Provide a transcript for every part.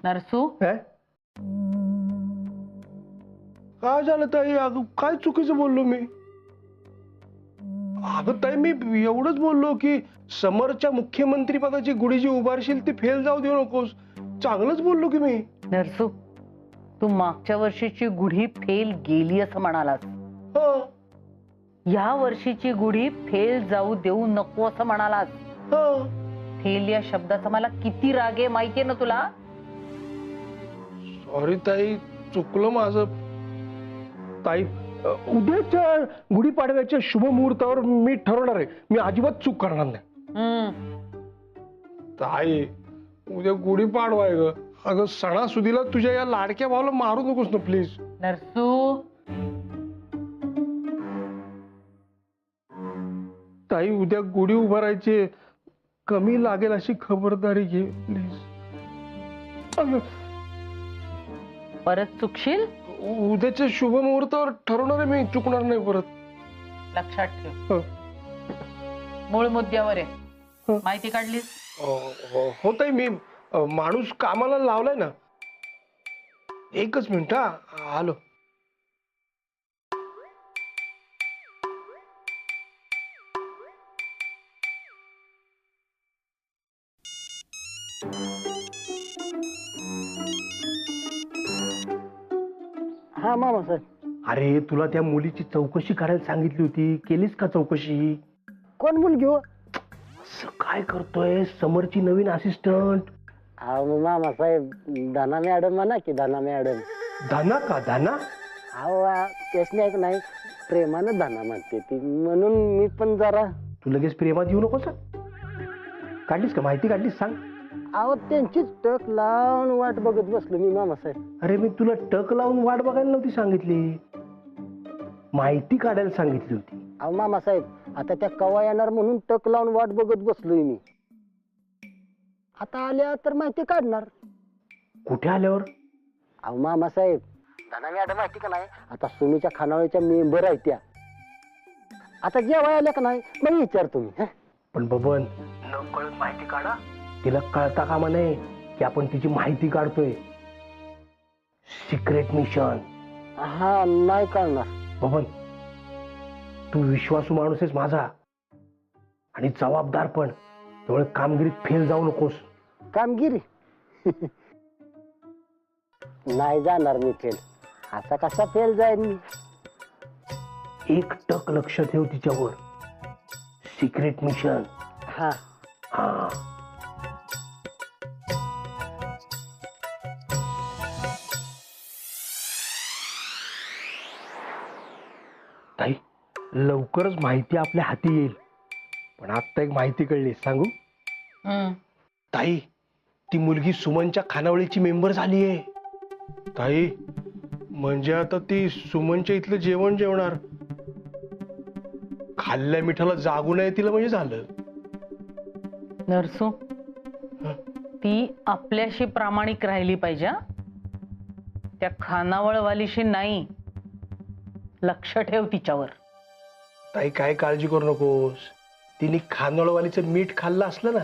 नरसू काय झालं ताई? अगं काय चुकीचं बोललो मी? अगं ताई मी एवढंच बोललो की समोरच्या मुख्यमंत्री पदाची गुढी जी उभारशील ती फेल जाऊ देऊ नकोस. चांगलंच बोललो की मी. नरसू, तू मागच्या वर्षीची गुढी फेल गेली असं म्हणालास. या वर्षीची गुढी फेल जाऊ देऊ नको असं म्हणालास. फेल या शब्दाचा मला किती राग आहे माहितीये ना तुला? सॉरी ताई, चुकलं माझं. ताई उद्याच्या गुढीपाडव्याच्या शुभ मुहूर्तावर मी ठरवणार आहे, मी अजिबात चूक करणार नाही. ताई उद्या गुढीपाडवा आहे ग. अगं सणासुदीला तुझ्या या लाडक्या भावाला मारू नकोस ना प्लीज. नरसू, ताई उद्या गुढी उभारायची, कमी लागेल अशी खबरदारी घे प्लीज. परत चुकशील? उद्याच्या शुभ मुहूर्तावर ठरवणार आहे मी, चुकणार नाही परत. लक्षात ठेव. मूळ मुद्द्यावर आहे. माहिती काढलीस? हो ताई, मी माणूस कामाला लावलाय ना. एकच मिनिट आलो. हा मामा साहेब. अरे तुला त्या मुलीची चौकशी करायला सांगितली होती, केलीस का चौकशी? कोण मुलगी हो? असं काय करतोय? समरची नवीन असिस्टंट. अहो मामा साहेब, दाना मॅडम म्हणा की, दाना मॅडम. धाना का? धाना? अहो त्यासने ऐक नाही, प्रेमानं दाना म्हणते ती, म्हणून मी पण जरा. तू लगेच प्रेमात येऊ नकोस. काढलीस का माहिती? काढलीस? सांग. अहो त्यांचीच टक लावून वाट बघत बसलो मी मामा साहेब. अरे मी तुला टक लावून वाट बघायला नव्हती सांगितली, माहिती काढायला सांगितली होती. अहो मामा साहेब, आता त्या कवा येणार म्हणून टक लावून वाट बघत बसलोय मी. आता आल्या तर माहिती काढणार. कुठे आल्यावर? अहो मामा साहेब, दाना मॅडम माहिती का नाही, आता सुमीच्या खानावळीच्या मेंबर आहेत त्या. आता जेव्हा आल्या का नाही मग विचार तुम्ही. पण बबन, न कळत माहिती काढा. तिला कळता कामा नये की आपण तिची माहिती काढतोय. Secret mission. हा नाही कळणार. बबन, तू विश्वासू माणूस आहेस माझा आणि जबाबदार पण, त्यामुळे कामगिरीत फेल जाऊ नकोस. कामगिरी नाही जाणार मी फेल. असा कसा फेल जाईल मी? एक टक लक्ष ठेव तिच्यावर. Secret mission. हा हा. ताई लवकरच माहिती आपल्या हाती येईल. पण आता एक माहिती कळली, सांगू? ताई ती मुलगी सुमनच्या खानावळीची मेंबर झाली आहे. ताई म्हणजे आता ती सुमनच्या इथलं जेवण जेवणार. खाल्ल्या मिठाला जागू नये तिला म्हणजे झालं. नरसू, ती आपल्याशी प्रामाणिक राहिली पाहिजे, त्या खानावळवालीशी नाही. लक्ष ठेव तिच्यावर. ताई काय काळजी करू नकोस. तिने खानावळवालीचं मीठ खाल्लं असलं ना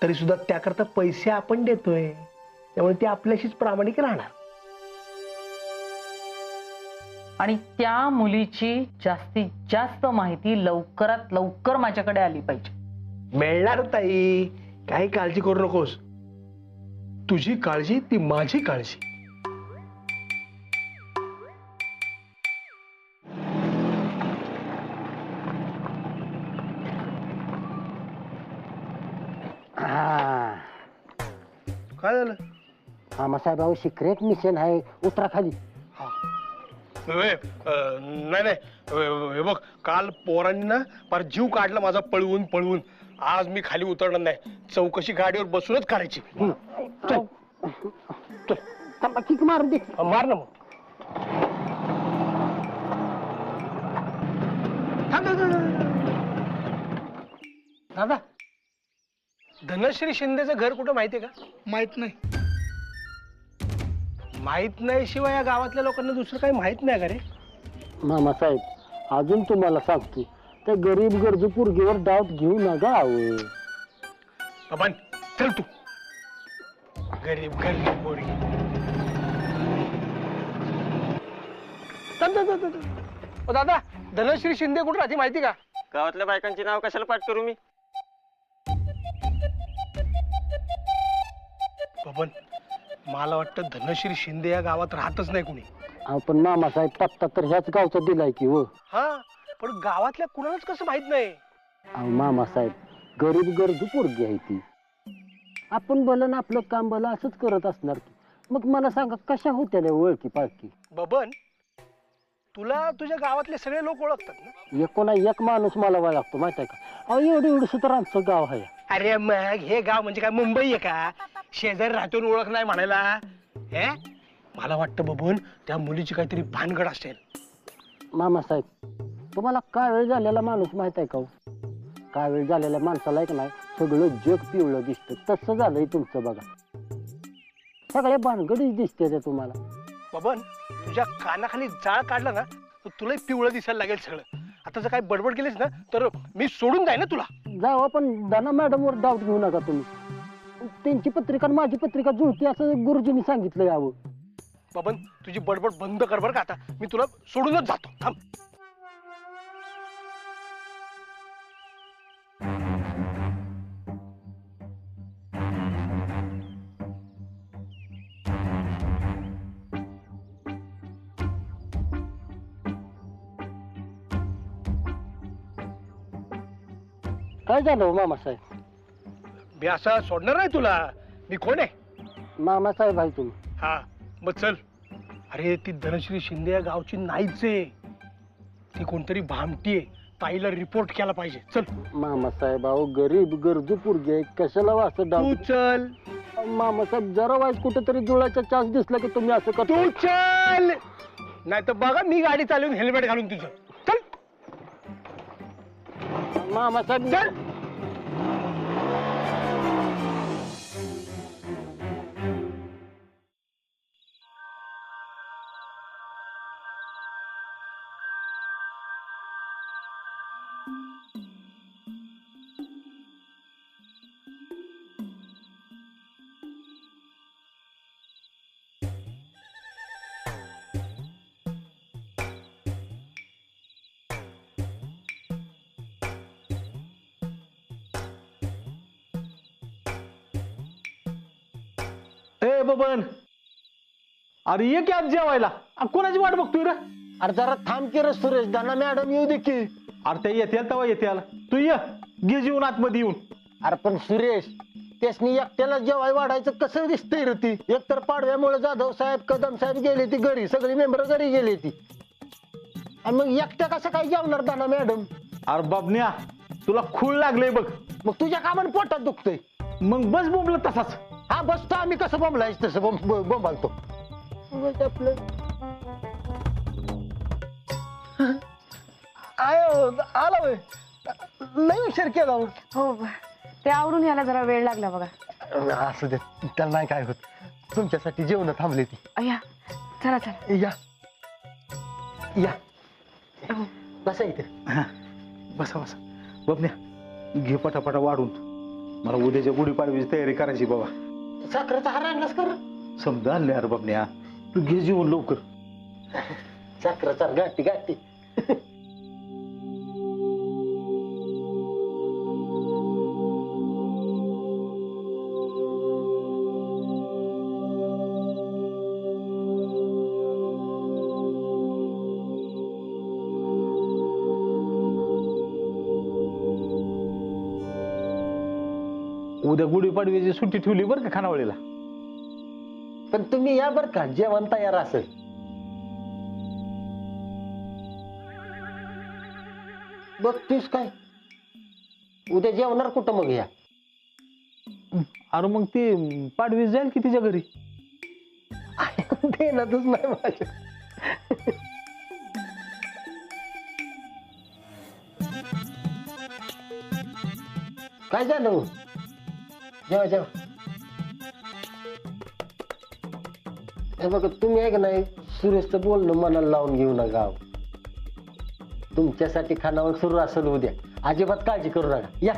तरी सुद्धा त्याकरता पैसे आपण देतोय, त्यामुळे ती आपल्याशीच प्रामाणिक राहणार. आणि त्या मुलीची जास्तीत जास्त माहिती लवकरात लवकर माझ्याकडे आली पाहिजे. मिळणार ताई, काही काळजी करू नकोस. तुझी काळजी ती माझी काळजी. काय झालं? मामा साहेब, अहो सिक्रेट मिशन आहे, उतरा खाली. नाही नाही, हे बघ, काल पोरांनी ना फार जीव काढला माझा पळवून पळवून. आज मी खाली उतरणार नाही. चौकशी गाडीवर बसूनच काढायची. किक मारून दे. मार ना मग. दादा, धनश्री शिंदेचं घर कुठं माहितीये का? माहित नाही. माहित नाही शिवाय या गावातल्या लोकांना दुसरं काही माहित नाही का रे? मामा साहेब, अजून तुम्हाला सांगतो, त्या गरीब गरजू पोरगीवर डाऊट घेऊ नका. बाबा चल तू. गरीब गरीब पोरगी. दादा धनश्री शिंदे कुठे राहते माहिती का? गावातल्या बायकांची नाव कशाला पाठ करू मी? बबन मला वाटतं धनश्री शिंदे या गावात राहतच नाही कुणी. पण मामासाहेब पत्ता तर ह्याच गावचा दिलाय की हो. हा पण गावातल्या कुणालाच कसं माहित नाही. अहो मामासाहेब गरीब गरजू पोरगी आहे ती. आपण भलं ना आपलं काम भलं असंच करत असणार की. मग मला सांगा कशा होत्या रे ओळखी पाळखी? बबन तुला तुझ्या गावातले सगळे लोक ओळखतात ना? एकोणा एक माणूस मला वळ लागतो माहित आहे का? अहो एवढं तर आमचं गाव आहे. अरे मग हे गाव म्हणजे काय मुंबई आहे का? शेजारी राहतून ओळख नाही म्हणायला. हे मला वाटतं बबन त्या मुलीची काहीतरी भानगड असेल. मामासाहेब तुम्हाला कावेळ झालेला माणूस माहित आहे का हो? कावेळ झालेल्या माणसाला एक नाही सगळं जग पिवळं दिसतं. तसं झालंय तुमचं बघा. सगळ्या भानगडीच दिसते ते तुम्हाला. बबन तुझ्या कानाखाली जाळ काढला ना तर तुला पिवळं दिसायला लागेल सगळं. आता जर काही बडबड केलीस ना तर मी सोडून जाईन ना तुला. जावं पण दाना मॅडमवर डाऊट घेऊ नका तुम्ही. त्यांची पत्रिका आणि माझी पत्रिका जुळती असं गुरुजींनी सांगितलं यावं. बबन तुझी बडबड बंद कर बरं का. आता मी तुला सोडूनच जातो. थांब. काय झालं हो मामासाहेब? मी असा सोडणार नाही तुला. मी कोण आहे? मामासाहेब आहे तुम्ही. हा मग चल. अरे ती धनश्री शिंदे या गावची नाहीच आहे. ती कोणतरी भामटी आहे. ताईला रिपोर्ट केला पाहिजे. चल. मामासाहेब अहो गरीब गरजू पोरगी आहे कशाला असं तू डाऊट? चल. मामासाहेब जरा वाईट कुठेतरी जुळायचा चान्स दिसला की तुम्ही असं तू करतो. चल. नाही तर बघा मी गाडी चालवून हेल्मेट घालून तुझं. चल मामासाहेब चल. ए बबन अरे ये की आज जेवायला. कोणाची वाट बघतोय रे? अरे जरा थांब की रे सुरेश. दाना मॅडम येऊ दे की. अरे ते येते तेव्हा येते आला. तू ये घे जेवून आतमध्ये येऊन. अरे पण सुरेश त्यासनी एकट्याला जेवाय वाढायचं कसं दिसतंय रे ती? एकतर पाडव्यामुळे जाधव साहेब कदम साहेब गेले ती घरी. सगळी मेंबर घरी गेली ती. आणि मग एकट्या कसं काय जेवणार दाना मॅडम? अरे बाबन्या तुला खूळ लागले बघ. मग तुझ्या कामाने पोटात दुखतंय. मग बस बोंबलं तसाच. हा बसतो आम्ही कसं बोंबलायच तसं बोंबालतो. आपलं आला होय. लय उशीर केला. हो ते आवरून यायला जरा वेळ लागला बघा. असू दे त्याला नाही काय होत. तुमच्यासाठी जेवण थांबले ती. अय्या चला चला. या या हो. बसा इथे. बसा बसा. बाबन्या घे पटापटा वाढून. मला उद्याच्या गुढीपाडव्याची तयारी करायची बाबा. साखरेचा हार आणलास कर. समजा आणले अरे बाबन्या. तू घे जेवून लवकर. साखरेचा गाठी गाठी. उद्या गुढीपाडव्याची सुट्टी ठेवली बरं का खानावळीला. पण तुम्ही या बर का जेवण तयार असेल. बघतीस काय उद्या जेवणार कुठं मग? या अरे मग ती पाडवी जाईल की तिच्या घरी. देणारच नाही माझ्या. काय झालं? जेवा जेवा. हे बघा तुम्ही आहे का नाही सुरेशचं बोलणं मनाला लावून घेऊ नका. तुमच्यासाठी खानावळ सुरू असेल उद्या. अजिबात काळजी करू नका. या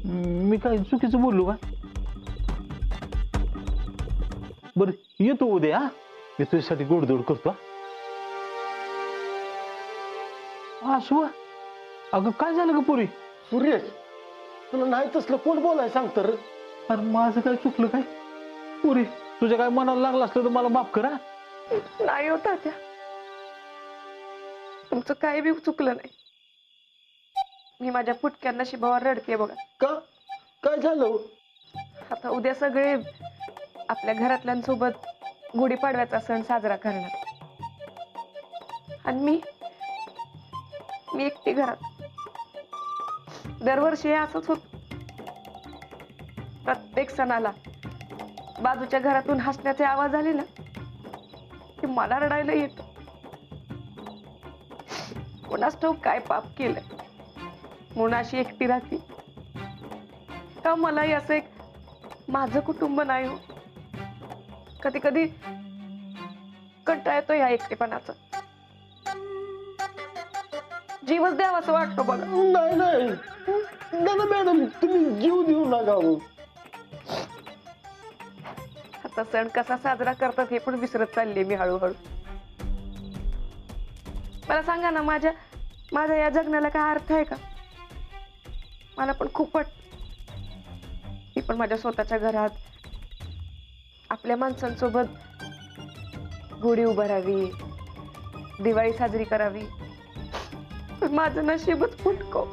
मी काय चुकीचं बोललो का? बर येतो उद्या हा. मी तुझ्यासाठी गोडधोड करतो हा शिवा. अगं काय झालं ग पुरी? सुरेश तुला नाही तसलं कोण बोलाय सांगतं रे? अरे माझं काय चुकलं काय? पुरी तुझ्या काय मनाला लागलं असलं तर मला माफ करा. नाही होता त्या तुमचं काही बी चुकलं नाही. मी माझ्या फुटक्या नशिबावर रडते बघा. का काय झालं? आता उद्या सगळे आपल्या घरातल्यांसोबत गुढीपाडव्याचा सण साजरा करणार आणि मी एकटी घरात. दरवर्षी असंच होत. प्रत्येक सणाला बाजूच्या घरातून हसण्याचे आवाज आले ना की मला रडायला येत. कोणास ठाऊक काय पाप केलंय म्हणून अशी एकटी राहते का? मलाही असं एक माझं कुटुंब नाही हो. कधी कधी कंटाळा येतो या एकटेपणाचा. जीवच द्यावा असं वाटतो बघा. नाही नाही दादा मॅडम तुम्ही जीव देऊ नका हो. आता सण कसा साजरा करतात हे पण विसरत चालले मी हळूहळू. मला सांगा ना माझ्या या जगण्याला काय अर्थ आहे का? मला पण खूप वाटत मी पण माझ्या स्वतःच्या घरात आपल्या माणसांसोबत गुढी उभारावी, दिवाळी साजरी करावी. पण माझं नशीबच फुटको.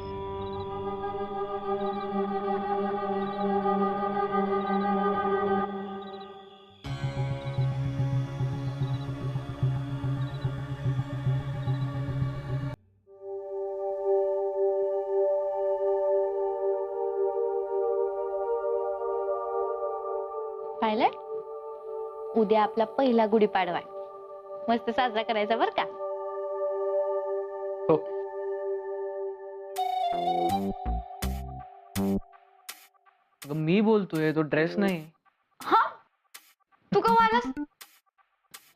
पाहिलं, उद्या आपला पहिला गुढीपाडवा आहे. मस्त साजरा करायचा बर का. हो. अगं मी बोलतोय, तो ड्रेस नाही. हा, तू का आलास?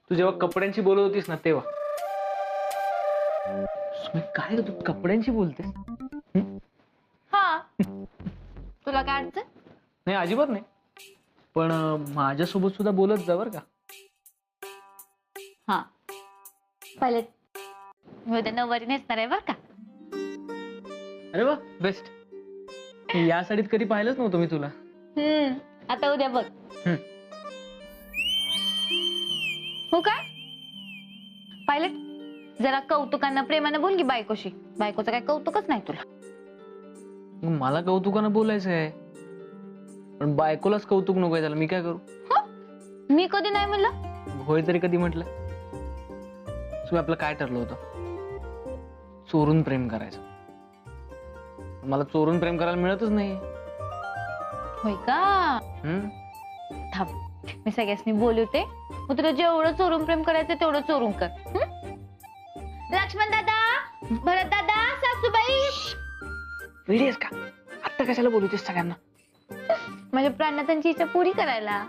तू जेव्हा कपड्यांची बोलत होतीस ना तेव्हा. सुमे, काय ग तू कपड्यांची बोलतेस? हा, तुला काय अडचण? नाही अजिबात नाही, पण माझ्यासोबत सुद्धा बोलत जा बर का. हा, पहिले मी उद्या नऊवारी नेसणार आहे बर का. अरे वा, बेस्ट. या साडीत कधी पाहिलंच नव्हतं मी तुला. आता उद्या बघ. हो काय पायलट, जरा कौतुकानं प्रेमानं बोल की बायकोशी. बायकोचं काय कौतुकच नाही तुला. मग मला कौतुकानं बोलायचं आहे, पण बायकोलाच कौतुक नको त्याला मी काय करू? मी कधी नाही म्हणलं. होय तरी कधी म्हटलं? तुम्ही आपलं काय ठरलं होतं? चोरून प्रेम करायचं. मला चोरून प्रेम करायला मिळतच नाही. होय का? थांब, मी सगळ्यांनी बोलवते. मग तुला जेवढं चोरून प्रेम करायचं तेवढं चोरून कर. लक्ष्मण दादा, भरत दादा, सासूबाई. वेळीस का आता कशाला बोलवतेस सगळ्यांना? माझ्या प्राण्याची इच्छा पुरी करायला.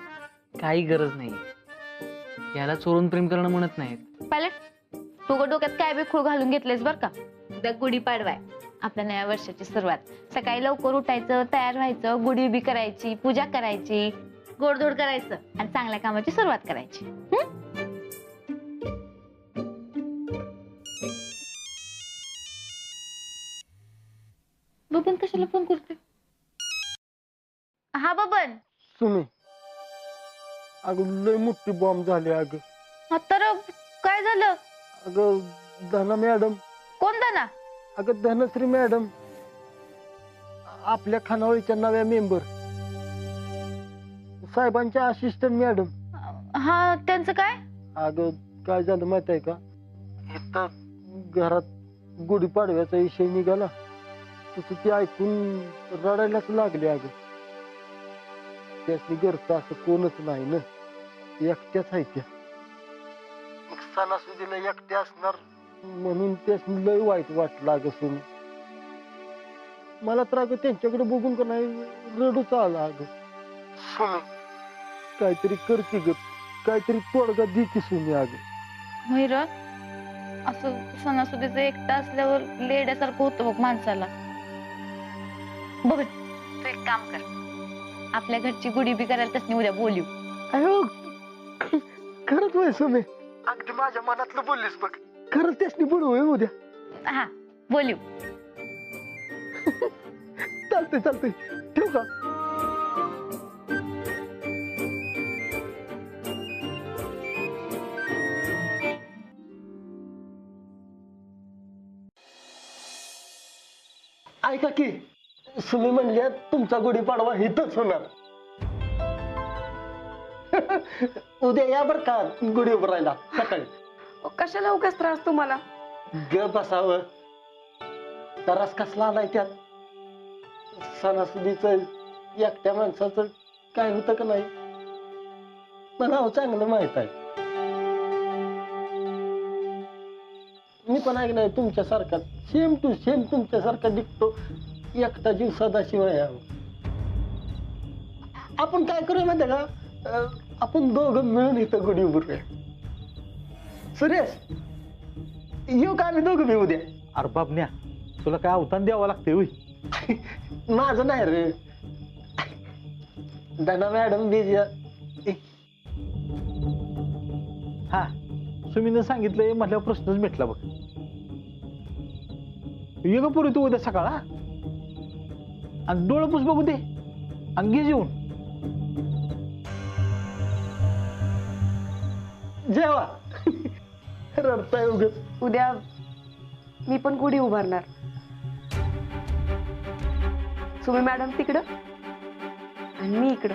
काही गरज नाही. याला चोरून प्रेम करणं म्हणत नाहीत. पायलट, तू डोक्यात काय बी खूळ घालून घेतलेस बर का. उद्या गुढीपाडवा आहे, आपल्या नव्या वर्षाची सुरुवात. सकाळी लवकर उठायचं, तयार व्हायचं, गुढी उभी करायची, पूजा करायची, गोडधोड करायचं आणि चांगल्या कामाची सुरुवात करायची. बबन कशाला फोन करते? हा बबन. सुमी अगं लय मोठी बॉम्ब झाली अगं. तर काय झालं? अगं धना मॅडम. कोण दाना? अगं धनश्री मॅडम, आपल्या खानावळीच्या नव्या मेंबर, साहेबांच्या असिस्टंट मॅडम. हा, त्यांचं काय? अगं काय झालं माहित आहे का, इथं घरात गुढीपाडव्याचा विषय निघाला तसं ती ऐकून रडायलाच लागली. अगं त्याची घरचं असं कोणच नाही ना, एकट्याच आहे त्या. सणासुदीला एकट्या असणार म्हणून त्यासनी लय वाईट वाटलं. अगं सुमी मला तर अगं त्यांच्याकडे बघून का नाही रडूच आला. अगं सुमी काहीतरी करते ग, काहीतरी तोडगा दे की सुमी. अगं महिरा, असं सणासुदीचं एकटा असल्यावर लेड्यासारखं होतं बघ माणसाला. बघ तू एक काम कर, आपल्या घरची गुढी बी करायला तसनी उद्या बोलू. अयो खरंच होय सुमे, अगदी माझ्या मनातलं बोललीस बघ. खरंच त्यासनी बोलवूया उद्या. हा बोलू. चालतंय चालतंय, ठेवू का? ऐका की, सुमी म्हणल्या तुमचा गुढीपाडवा इथंच होणार. उद्या या बर का गुढी उभारायला सकाळी. कशाला उगाच त्रास तुम्हाला? ग बसावं, त्रास कसला आलाय त्यात? सणासुदीच एकट्या माणसाचं काय होतं का नाही मला चांगलं माहित आहे. मी पण ऐकलंय तुमच्यासारखा सेम टू सेम तुमच्यासारखा दिसतो एकटा जीव सदाशिवाय आहे. आपण काय करूया माहिती का, आपण दोघं मिळून इथं गुढी उभारूया. सुरेश, येऊ का आम्ही दोघं बी उद्या? अरे बाबन्या, तुला काय अवतान द्यावं लागते होय? माझं नाही रे, धना मॅडम बिझी. हा, सुमीनं सांगितलंय म्हटल्यावर प्रश्नच मिटला बघ. ये ग पुरी तू उद्या सकाळ, हा? आणि डोळं पुस बघू दे आणि घे जेवून. जेवा. रडताय उगाच. उद्या मी पण गुढी उभारणार. सुमी मॅडम तिकडं आणि मी इकडं.